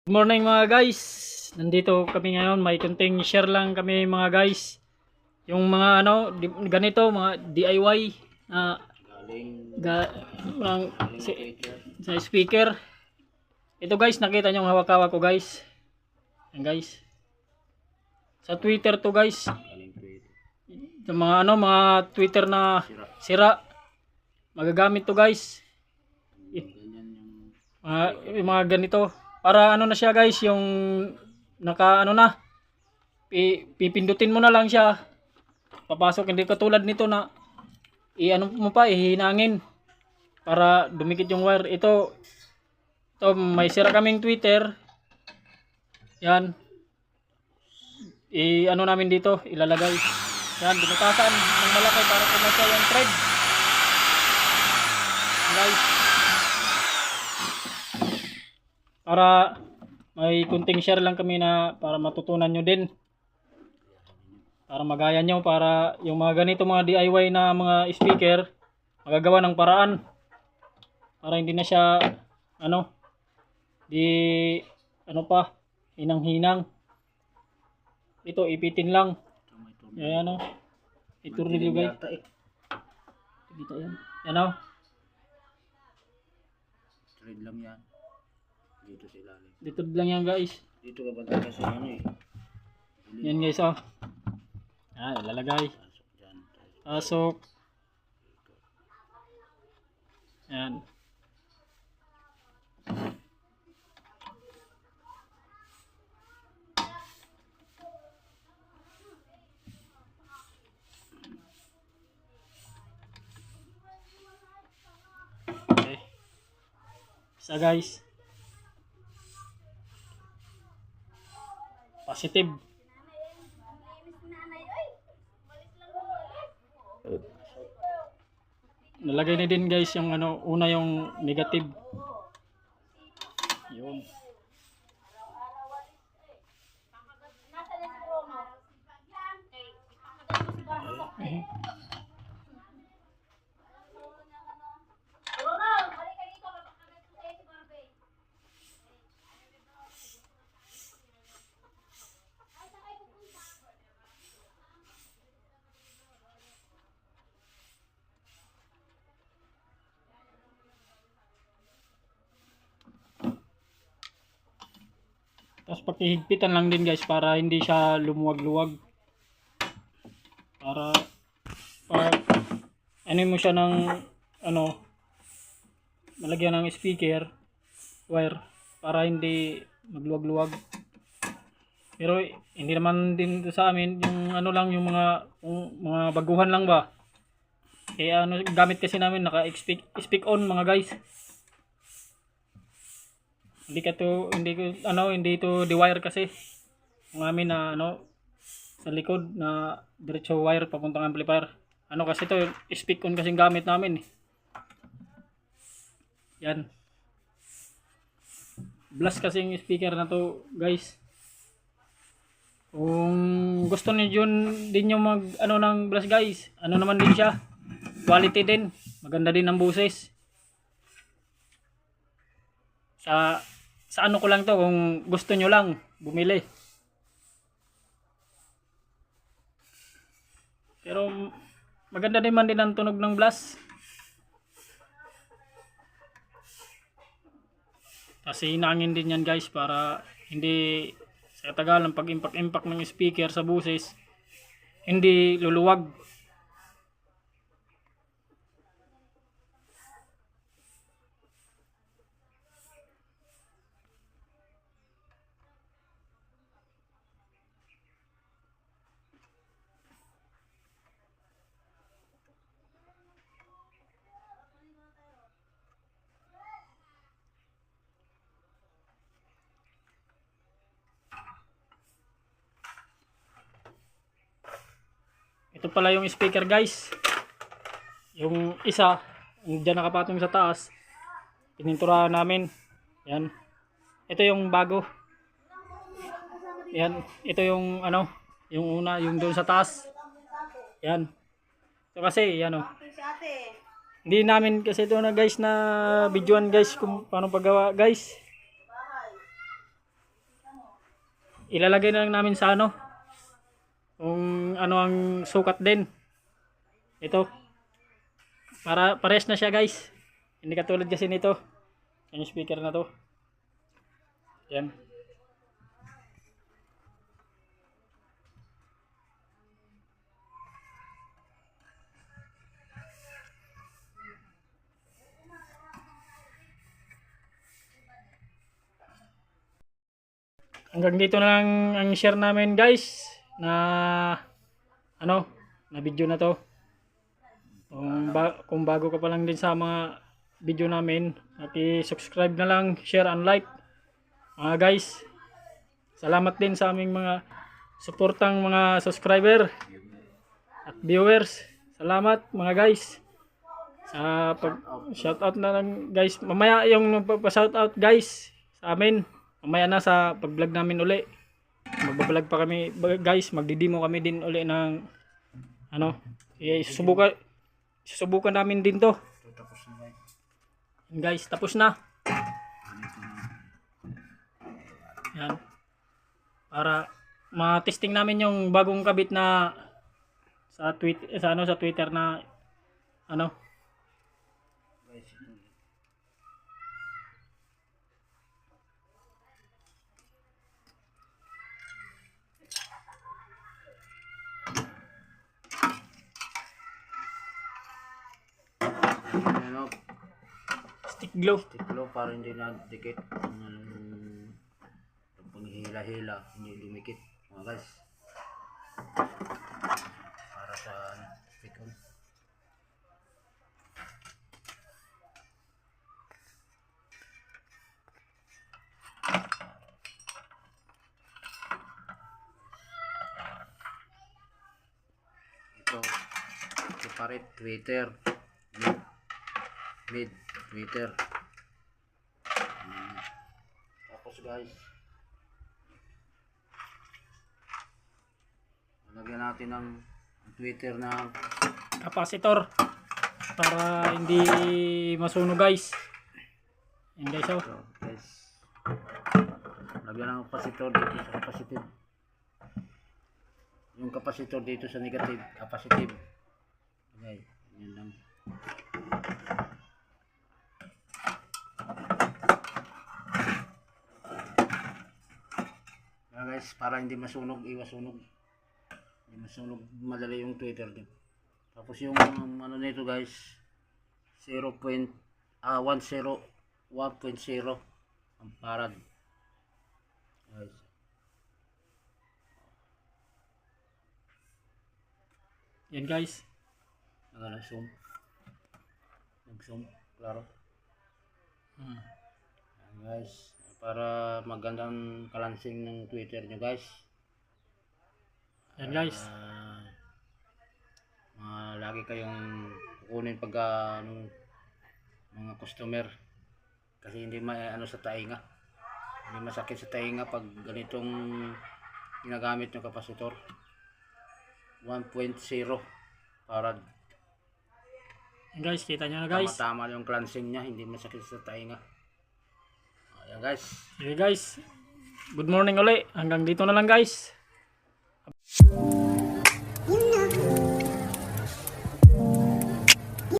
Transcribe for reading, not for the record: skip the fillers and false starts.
Good morning mga guys. Nandito kami ngayon, may kunting share lang kami mga guys. Yung mga ganito, mga DIY na ga, mga, sa speaker. Ito guys, nakita nyo ang hawak-hawak ko guys. Yan guys. Sa Twitter to guys. Yung mga mga Twitter na sira. Magagamit to guys. Yung mga ganito. Para ano na siya guys, yung naka na, pipindutin mo na lang siya. Papasok, hindi katulad nito na i-ano mo pa, ihinangin para dumikit yung wire. Ito may sira kaming Twitter. Yan. I-ano namin dito, ilalagay. Yan, binutasan ng malaki para pumasya yung thread. Guys. Para may kunting share lang kami na para matutunan nyo din. Para magaya nyo, para yung mga ganito mga DIY na mga speaker, magagawa ng paraan. Para hindi na siya, hinang-hinang. Ito, ipitin lang. Yan iturnido guys. Dito yan. Yan Thread lang yan. Dito sa ilalim. Dito lang yan guys. Dito ka banda kasi Yan guys ilalagay. Pasok. Yan. Okay. Isa guys. Positive. Nalagay na din guys yung una yung negative. Yun. Tapos pakihigpitan lang din guys para hindi siya lumuwag-luwag. Para mo siya ng malagyan ng speaker wire para hindi magluwag-luwag. Pero hindi naman din sa amin yung yung mga baguhan lang ba. Kaya gamit kasi namin naka-speak on mga guys. Hindi ito di-wire kasi. Ang amin na sa likod na diretso wire papuntang amplifier. Kasi ito speak on kasing gamit namin. Yan. Blast kasing speaker na to, guys. Kung gusto niyo din yung ng blast guys, naman din siya. Quality din. Maganda din ang boses. Sa ko lang to kung gusto nyo lang bumili. Pero maganda din man din ang tunog ng blast. Kasi hinangin din yan guys para hindi sa tagalan pag impact ng speaker sa buses hindi luluwag. Ito pala yung speaker guys. Yung isa, yung dyan nakapatong sa taas, pininturahan namin. Yan. Ito yung bago. Yan. Ito yung yung una, yung doon sa taas. Yan. Ito kasi, yan Hindi namin kasi ito na guys na videoan guys kung paano paggawa guys. ilalagay na lang namin sa ano. Kung ano ang sukat din. Ito. Para pares na siya guys. Hindi katulad kasi nito. Yung speaker na to. Yan. Hanggang dito na lang ang share namin guys na ano na video na to. Kung bago ka pa lang din sa mga video namin, i-subscribe na lang, share and like. Mga guys, salamat din sa aming mga suportang mga subscriber at viewers. Salamat mga guys. Sa pag shoutout na lang guys. Mamaya yung pagpa-shoutout guys sa amin. Mamaya na sa pag-vlog namin uli. Magbablog pa kami guys, magdidemo kami din uli ng ano, susubukan namin din to. Tapos na guys. Guys, tapos na. Yan. Para ma-testing namin yung bagong kabit na sa Twitter na ano. Guys, ito. Ano, Stick glue. tiklo para hindi na dikit. Pag hila-hila, hindi dumikit. Mga guys. Para sa stick on. Ito parit Twitter. Mid Twitter. Tapos guys, lagyan natin ng Twitter na Capacitor para hindi masunog guys. Yan guys oh. ito, guys. Lagyan ng capacitor dito sa capacitive. Yung capacitor dito sa negative, capacitive. Okay, yan lang. Guys, para hindi masunog, iwas sunog. Hindi masunog madali yung Twitter din. Tapos yung ano nito guys, 1.0 amparad. Guys. Yan guys. Nag-zoom. Nag-zoom, klaro. Yan guys. Para magandang kalansing ng Twitter nyo guys. Yan guys. Lagi kayong kukunin pag mga customer. Kasi hindi ano sa tainga. Hindi masakit sa tainga pag ganitong ginagamit ng kapasitor. 1.0 farad. Yan guys, kita nyo na guys. Tama-tama yung cleansing niya, hindi masakit sa tainga. Ayan guys. Okay guys. Good morning ulit. Hanggang dito na lang guys. You know